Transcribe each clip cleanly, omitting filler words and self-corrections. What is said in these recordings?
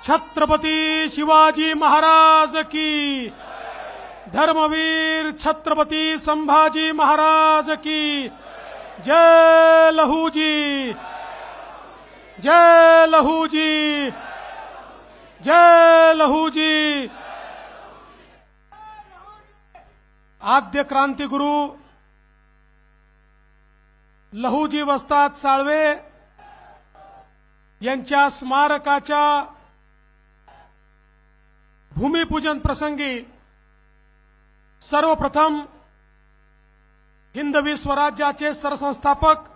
छत्रपती शिवाजी महाराज की, धर्मवीर छत्रपती संभाजी महाराज की जय। लहूजी, जय लहूजी, जय लहूजी। आद्य क्रांतिगुरु लहूजी वस्ताद साळवे यांच्या स्मारकाच्या भूमिपूजन प्रसंगी सर्वप्रथम हिंदवी स्वराज्याचे सरसंस्थापक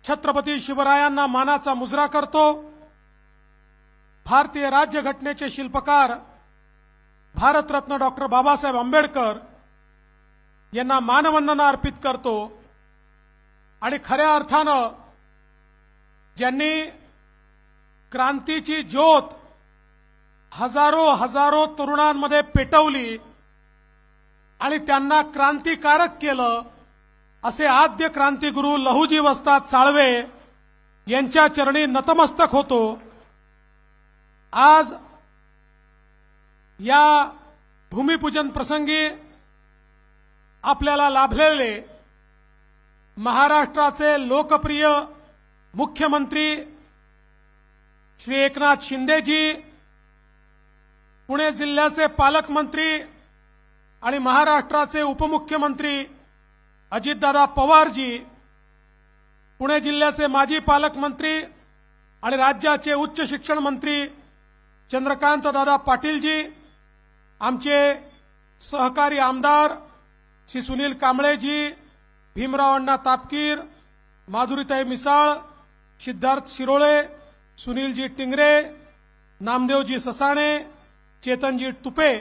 छत्रपती शिवरायांना मानाचा मुजरा करतो। भारतीय राज्यघटनेचे शिल्पकार भारतरत्न डॉक्टर बाबासाहेब आंबेडकर यांना मानवंदना अर्पित करतो आणि खऱ्या अर्थानं ज्यांनी क्रांतीची ज्योत हजारो तरुणांमध्ये पेटवली आणि त्यांना क्रांतिकारक केलं असे आद्य क्रांतिगुरु लहूजी वस्ताद साळवे यांच्या चरणी नतमस्तक होतो। आज या भूमिपूजन प्रसंगी आपल्याला लाभलेले महाराष्ट्राचे लोकप्रिय मुख्यमंत्री श्री एकनाथ शिंदेजी, पुणे जिल्ह्याचे पालकमंत्री आणि महाराष्ट्राचे उपमुख्यमंत्री अजितदादा पवारजी, पुणे जिल्ह्याचे माजी पालकमंत्री आणि राज्याचे उच्च शिक्षण मंत्री चंद्रकांत दादा पाटीलजी, आमचे सहकारी आमदार श्री सुनील कांबळेजी, भीमराव अण्णा तापकीर, माधुरीताई मिसाळ, सिद्धार्थ शिरोळे, सुनीलजी टिंगरे, नामदेवजी ससाणे, चेतनजी तुपे,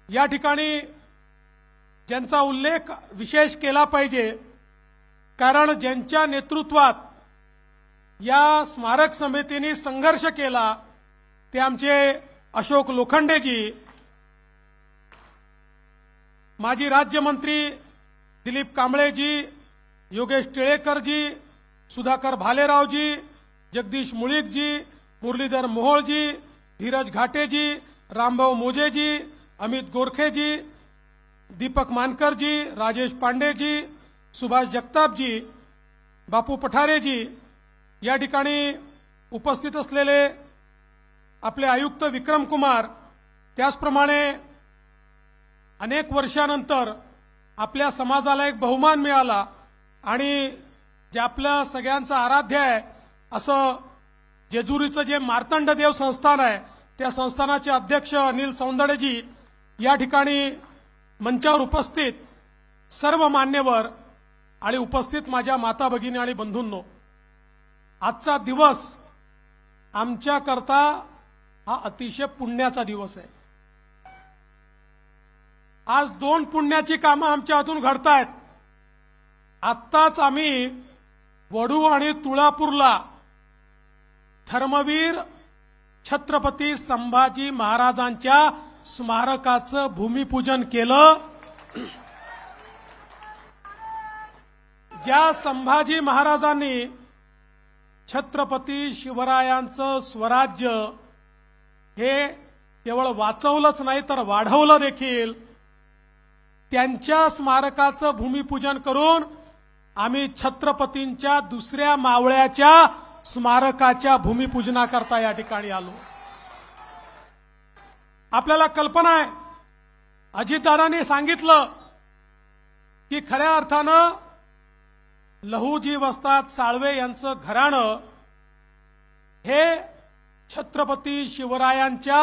या ठिकाणी ज्यांचा उल्लेख विशेष केला पाहिजे कारण ज्यांच्या नेतृत्वात या स्मारक समितीने संघर्ष केला ते आमचे अशोक लोखंडेजी, माजी राज्यमंत्री दिलीप कांबळेजी, योगेश टिळेकरजी, सुधाकर भालेरावजी, जगदीश मुळीकजी, मुरलीधर मोहोळजी, धीरज घाटेजी, रामभाऊ मोजेजी, अमित गोरखेजी, दीपक मानकरजी, राजेश पांडेजी, सुभाष जगतापजी, बापू पठारेजी, या ठिकाणी उपस्थित असलेले आपले आयुक्त विक्रम कुमार, त्याचप्रमाणे अनेक वर्षानंतर आपल्या समाजाला एक बहुमान मिळाला आणि जे आपल्या सगळ्यांचं आराध्य आहे असं जेजुरीचं जे मार्तंड देव संस्थान आहे त्या संस्थानाचे अध्यक्ष अनिल सौंदडेजी, या ठिकाणी मंचावर उपस्थित सर्व मान्यवर आणि उपस्थित माझ्या माता भगिनी आणि बंधूंनो, आजचा दिवस आमच्याकरता हा अतिशय पुण्याचा दिवस आहे। आज दोन पुण्याची कामं आमच्या हातून घडतायत। आत्ताच आम्ही वडू आणि तुळापूरला धर्मवीर छत्रपती संभाजी महाराजांच्या स्मारकाचं भूमिपूजन केलं। ज्या संभाजी महाराजांनी छत्रपती शिवरायांचं स्वराज्य हे केवळ वाचवलंच नाही तर वाढवलं देखील, त्यांच्या स्मारकाचं भूमिपूजन करून आम्ही छत्रपतींच्या दुसऱ्या मावळ्याच्या स्मारकाच्या भूमिपूजनाकरता या ठिकाणी आलो। आपल्याला कल्पना आहे, अजितदादांनी सांगितलं की खऱ्या अर्थानं लहूजी वस्ताद साळवे यांचं घराणं हे छत्रपती शिवरायांच्या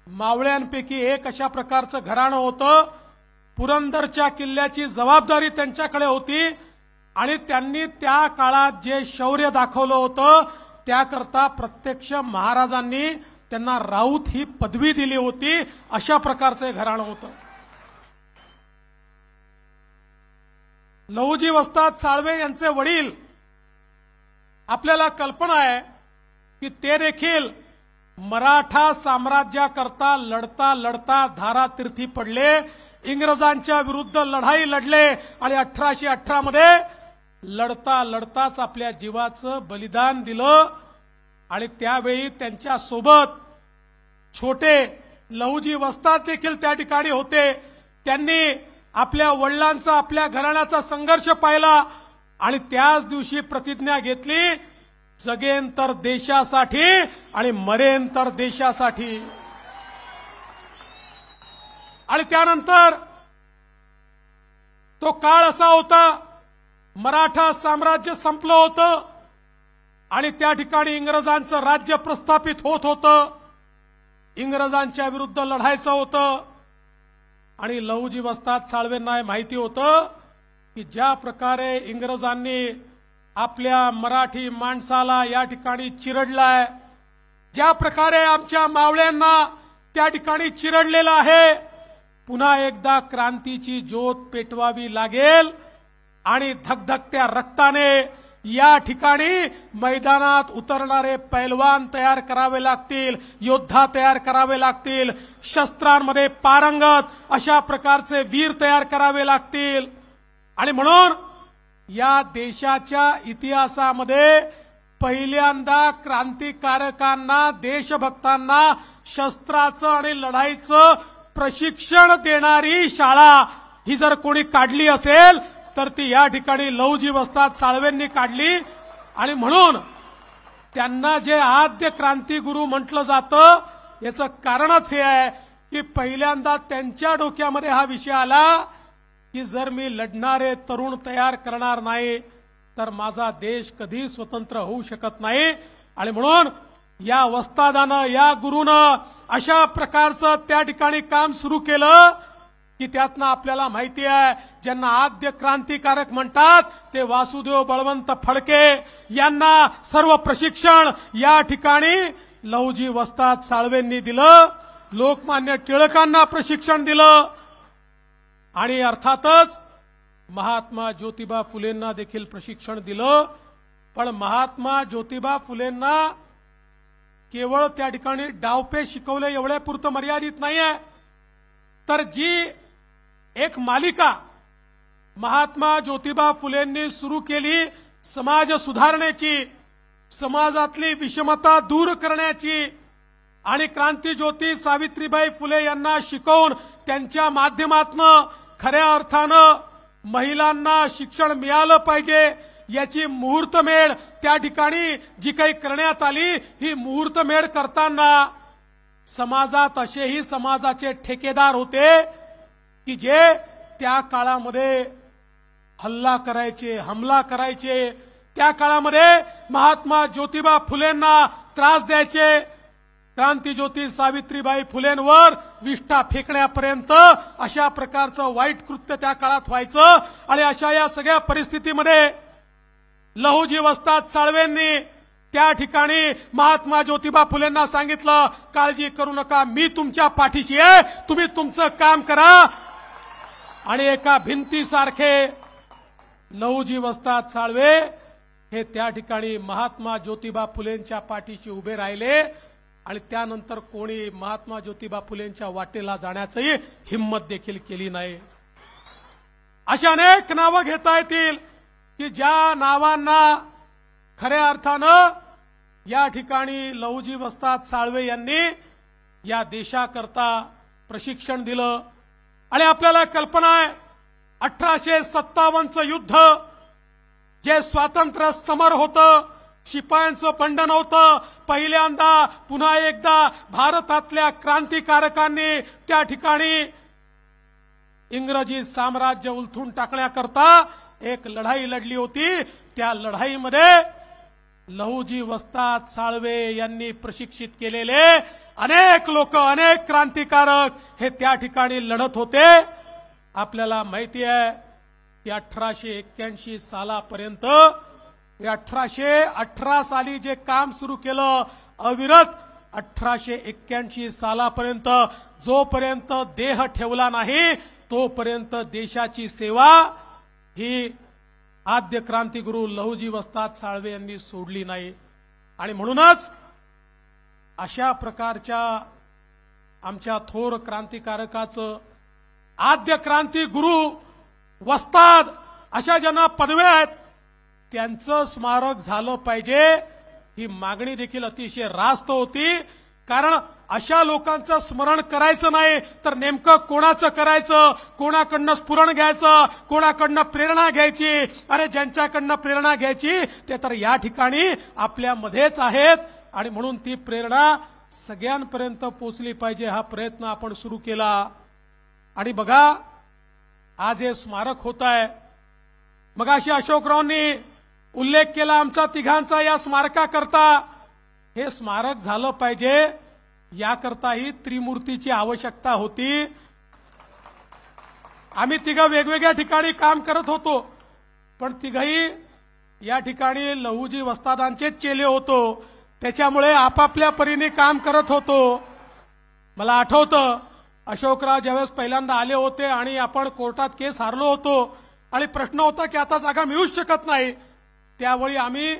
मावळ्यांपैकी एक अशा प्रकारचं घराणं होतं। पुरंदरच्या किल्ल्याची जबाबदारी त्यांच्याकडे होती आणि त्यांनी त्या काळात जे शौर्य दाखवलं होतं त्याकरता प्रत्यक्ष महाराजांनी त्यांना राऊत ही पदवी दिली होती। अशा प्रकारचं घराणं होतं। लहूजी वस्ताद साळवे यांचे वडील, आपल्याला कल्पना आहे की ते देखील मराठा साम्राज्याकरता लढता लढता धारातीर्थी पडले, इंग्रजांच्या विरुद्ध लढाई लढले आणि 1818 मध्ये लढता लढताच आपल्या जीवाचं बलिदान दिलं आणि त्यावेळी त्यांच्या सोबत छोटे लहुजी वस्ताद देखील त्या ठिकाणी होते। त्यांनी आपल्या वडिलांचा आपल्या घराण्याचा संघर्ष पाहिला आणि त्याच दिवशी प्रतिज्ञा घेतली, जगेन तर देशासाठी आणि मरेन तर देशासाठी। आणि त्यानंतर तो काळ असा होता, मराठा साम्राज्य संपलं होतं आणि त्या ठिकाणी इंग्रजांचं राज्य प्रस्थापित होत होतं। इंग्रजांच्या विरुद्ध लढायचं होतं आणि लहुजी वस्ताद साळवेंना माहिती होतं की ज्या प्रकारे इंग्रजांनी आपल्या मराठी माणसाला या ठिकाणी चिरडलाय, ज्या प्रकारे आमच्या मावळ्यांना त्या ठिकाणी चिरडलेलं आहे, पुन्हा एकदा क्रांतीची ज्योत पेटवावी लागेल आणि धगधगत्या रक्ताने या ठिकाणी मैदानात उतरणारे पैलवान तयार करावे लागतील, योद्धा तयार करावे लागतील, शस्त्रांमध्ये पारंगत अशा प्रकारचे वीर तयार करावे लागतील। आणि म्हणून या देशाच्या इतिहासामध्ये पहिल्यांदा क्रांतिकारकांना, देशभक्तांना शस्त्राचं आणि लढाईचं प्रशिक्षण देणारी शाळा ही जर कोणी काढली असेल तर ती या ठिकाणी लहुजी वस्ताद साळवेंनी काढली। आणि म्हणून त्यांना जे आद्य क्रांतिगुरू म्हटलं जातं याचं कारणच हे आहे की पहिल्यांदा त्यांच्या डोक्यामध्ये हा विषय आला की जर मी लढणारे तरुण तयार करणार नाही तर माझा देश कधी स्वतंत्र होऊ शकत नाही। आणि म्हणून या वस्तादानं, या गुरुनं अशा प्रकारचं त्या ठिकाणी काम सुरू केलं की त्यातनं आपल्याला माहिती आहे, ज्यांना आद्य क्रांतिकारक म्हणतात ते वासुदेव बळवंत फडके यांना सर्व प्रशिक्षण या ठिकाणी लहुजी वस्ताद साळवेंनी दिलं, लोकमान्य टिळकांना प्रशिक्षण दिलं आणि अर्थातच महात्मा ज्योतिबा फुलेंना देखील प्रशिक्षण दिलं। पण महात्मा ज्योतिबा फुलेंना केवळ त्या ठिकाणी डावपेच शिकवले एवढ्यापुरतं मर्यादित नाहीये, तर जी एक मालिका महात्मा ज्योतिबा फुलेंनी सुरू केली समाज सुधारण्याची, समाजातली विषमता दूर करण्याची आणि क्रांतिज्योती सावित्रीबाई फुले यांना शिकवून त्यांच्या माध्यमातून खऱ्या अर्थानं महिलांना शिक्षण मिळालं पाहिजे याची मुहूर्तमेढ त्या ठिकाणी जी काही करण्यात आली, ही मुहूर्तमेढ करताना समाजात असेही समाजाचे ठेकेदार होते की जे त्या काळामध्ये हल्ला करायचे, हमला करायचे, त्या काळामध्ये महात्मा ज्योतिबा फुलेंना त्रास द्यायचे, क्रांतिज्योती सावित्रीबाई फुलेंवर विष्ठा फेकण्यापर्यंत अशा प्रकारचं वाईट कृत्य त्या काळात व्हायचं। आणि अशा या सगळ्या परिस्थितीमध्ये लहुजी वस्ताद साळवेंनी त्या ठिकाणी महात्मा ज्योतिबा फुलेंना सांगितलं, काळजी करू नका, मी तुमच्या पाठीशी आहे, तुम्ही तुमचं काम करा। आणि एका भिंतीसारखे लहुजी वस्ताद साळवे हे त्या ठिकाणी महात्मा ज्योतिबा फुलेंच्या पाठीशी उभे राहिले आणि त्यानंतर कोणी महात्मा ज्योतिबा फुलेंच्या वाटेला जाण्याची हिम्मत देखील केली नाही। अशा अनेक नावं घेता येतील की ज्या नावांना खऱ्या अर्थानं या ठिकाणी लहुजी वस्ताद साळवे यांनी या देशाकरता प्रशिक्षण दिलं। आणि आपल्याला कल्पना आहे 1857चं युद्ध जे स्वातंत्र्य समर होतं, शिपायांचं बंधन होतं, पहिल्यांदा पुन्हा एकदा भारतातल्या क्रांतिकारकांनी त्या ठिकाणी इंग्रजी साम्राज्य उलथून टाकण्याकरता एक लढाई लढली होती। त्या लढाईमध्ये लहुजी वस्ताद साळवे यांनी प्रशिक्षित केलेले अनेक लोक, अनेक क्रांतिकारक हे त्या ठिकाणी लढत होते। आपल्याला माहिती आहे की 1881 सालापर्यंत, 1818 साली जे काम सुरू केलं अविरत, 1881 सालापर्यंत जोपर्यंत देह ठेवला नाही तोपर्यंत देशाची सेवा ही आद्य क्रांतिगुरू लहुजी वस्ताद साळवे यांनी सोडली नाही। आणि म्हणूनच अशा प्रकारच्या आमच्या थोर क्रांतिकारकाचं आद्य क्रांतिगुरू वस्ताद अशा ज्यांना पदव्या आहेत त्यांचं स्मारक झालं पाहिजे ही मागणी देखील अतिशय रास्त होती। कारण अशा लोकांचं स्मरण करायचं नाही तर नेमकं कोणाचं करायचं, कोणाकडनं स्फुरण घ्यायचं, कोणाकडनं प्रेरणा घ्यायची। अरे ज्यांच्याकडनं प्रेरणा घ्यायची ते तर या ठिकाणी आपल्यामध्येच आहेत आणि म्हणून ती प्रेरणा सगळ्यांपर्यंत पोहोचली पाहिजे हा प्रयत्न आपण सुरू केला। आणि बघा आज हे स्मारक होत आहे। मगाशी अशोकरावांनी उल्लेख केला आमचा तिघांचा या स्मारकाकरता। हे स्मारक झालं पाहिजे याकरताही त्रिमूर्तीची आवश्यकता होती। आम्ही तिघं वेगवेगळ्या ठिकाणी काम करत होतो पण तिघही या ठिकाणी लहुजी वस्तादांचेच चेले होतो, त्याच्यामुळे आपापल्या परीने काम करत होतो। मला आठवतं अशोकराव ज्यावेळेस पहिल्यांदा आले होते आणि आपण कोर्टात केस हारलो होतो आणि प्रश्न होता की आता जागा मिळूच शकत नाही, त्यावेळी आम्ही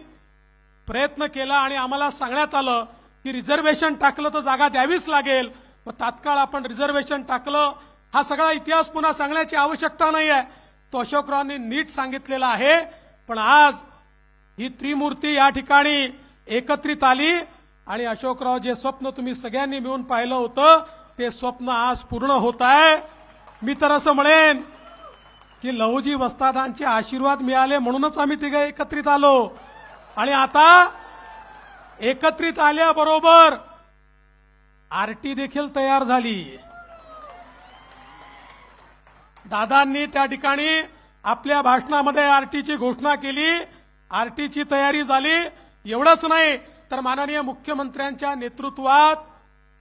प्रयत्न केला आणि आम्हाला सांगण्यात आलं की रिझर्वेशन टाकलं तर जागा द्यावीच लागेल। मग तात्काळ आपण रिझर्वेशन टाकलं। हा सगळा इतिहास पुन्हा सांगण्याची आवश्यकता नाही आहे, तो अशोकरावांनी नीट सांगितलेला आहे। पण आज ही त्रिमूर्ती या ठिकाणी एकत्रित आली आणि अशोकराव जे स्वप्न तुम्ही सगळ्यांनी मिळून पाहिलं होतं ते स्वप्न आज पूर्ण होत आहे। मी तर असं म्हणेन की लहुजी वस्तादांचे आशीर्वाद मिळाले म्हणूनच आम्ही तिघे एकत्रित आलो आणि आता एकत्रित आल्याबरोबर आरटी देखील तयार झाली। दादांनी त्या ठिकाणी आपल्या भाषणामध्ये आरटीची घोषणा केली, आरटीची तयारी झाली। एवढंच नाही तर माननीय मुख्यमंत्र्यांच्या नेतृत्वात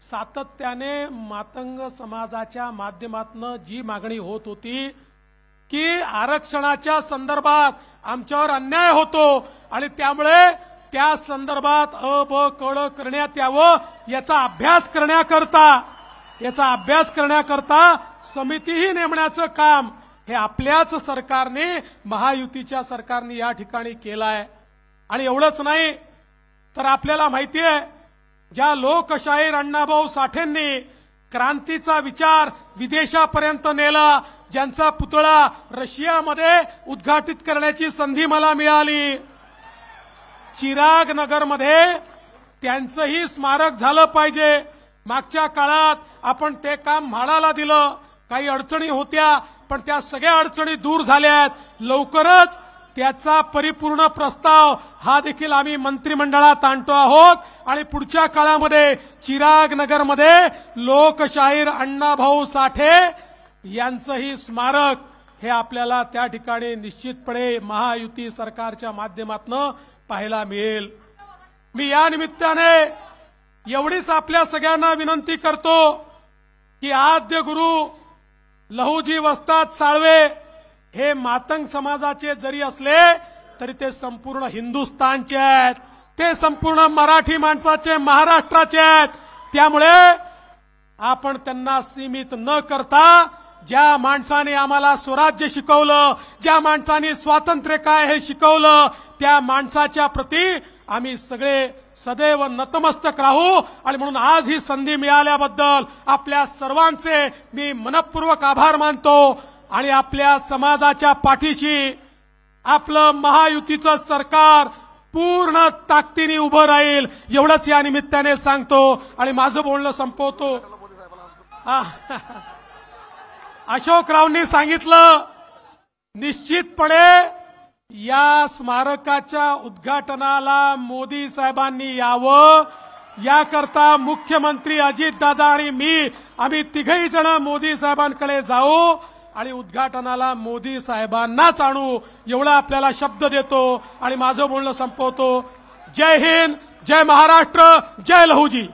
सातत्याने मातंग समाजाच्या माध्यमातून जी मागणी होत होती की आरक्षणाच्या संदर्भात आमच्यावर अन्याय होतो आणि त्यामुळे त्या संदर्भात ब करण्यात यावं याचा अभ्यास करण्याकरता समितीही नेमण्याचं काम हे आपल्याच सरकारने महायुतीच्या सरकारने या ठिकाणी केलंय। आणि एवढंच नाही तर आपल्याला माहिती आहे ज्या लोकशाहीर अण्णाभाऊ साठेंनी क्रांतीचा विचार विदेशापर्यंत नेला, ज्यांचा पुतळा रशियामध्ये उद्घाटित करण्याची संधी मला मिळाली, चिराग नगरमध्ये त्यांचंही स्मारक झालं पाहिजे। मागच्या काळात आपण ते काम म्हाडाला दिलं, काही अडचणी होत्या पण त्या सगळ्या अडचणी दूर झाल्यात। लवकरच त्याचा परिपूर्ण प्रस्ताव हा देखील आम्ही मंत्रिमंडळात आणतो आहोत आणि पुढच्या काळामध्ये चिराग नगरमध्ये लोकशाहीर अण्णाभाऊ साठे यांचंही स्मारक हे आपल्याला त्या ठिकाणी निश्चितपणे महायुती सरकारच्या माध्यमातून पाहायला मिळेल। मी या निमित्ताने एवढीच आपल्या सगळ्यांना विनंती करतो की आद्य गुरु लहुजी वस्ताद साळवे हे मातंग समाजाचे जरी असले तरी ते संपूर्ण हिंदुस्थानचे आहेत, ते संपूर्ण मराठी माणसाचे महाराष्ट्राचे आहेत। त्यामुळे आपण त्यांना सीमित न करता ज्या माणसाने आम्हाला स्वराज्य शिकवलं, ज्या माणसाने स्वातंत्र्य काय हे शिकवलं, त्या माणसाच्या प्रती आम्ही सगळे सदैव नतमस्तक राहू। आणि म्हणून आज ही संधी मिळाल्याबद्दल आपल्या सर्वांचे मी मनपूर्वक आभार मानतो आणि आपल्या समाजाच्या पाठीशी आपलं महायुतीचं सरकार पूर्ण ताकदीने उभं राहील एवढंच या निमित्ताने सांगतो आणि माझं बोलणं संपवतो। अशोकरावांनी सांगितलं निश्चितपणे या स्मारकाच्या उद्घाटनाला मोदी साहेबांनी यावं, याकरता मुख्यमंत्री अजितदादा आणि मी आम्ही तिघही जण मोदी साहेबांकडे जाऊ आणि उद्घाटनाला मोदी साहेबांनाच आणू एवढा आपल्याला शब्द देतो आणि माझं बोलणं संपवतो। जय हिंद, जय महाराष्ट्र, जय लहुजी।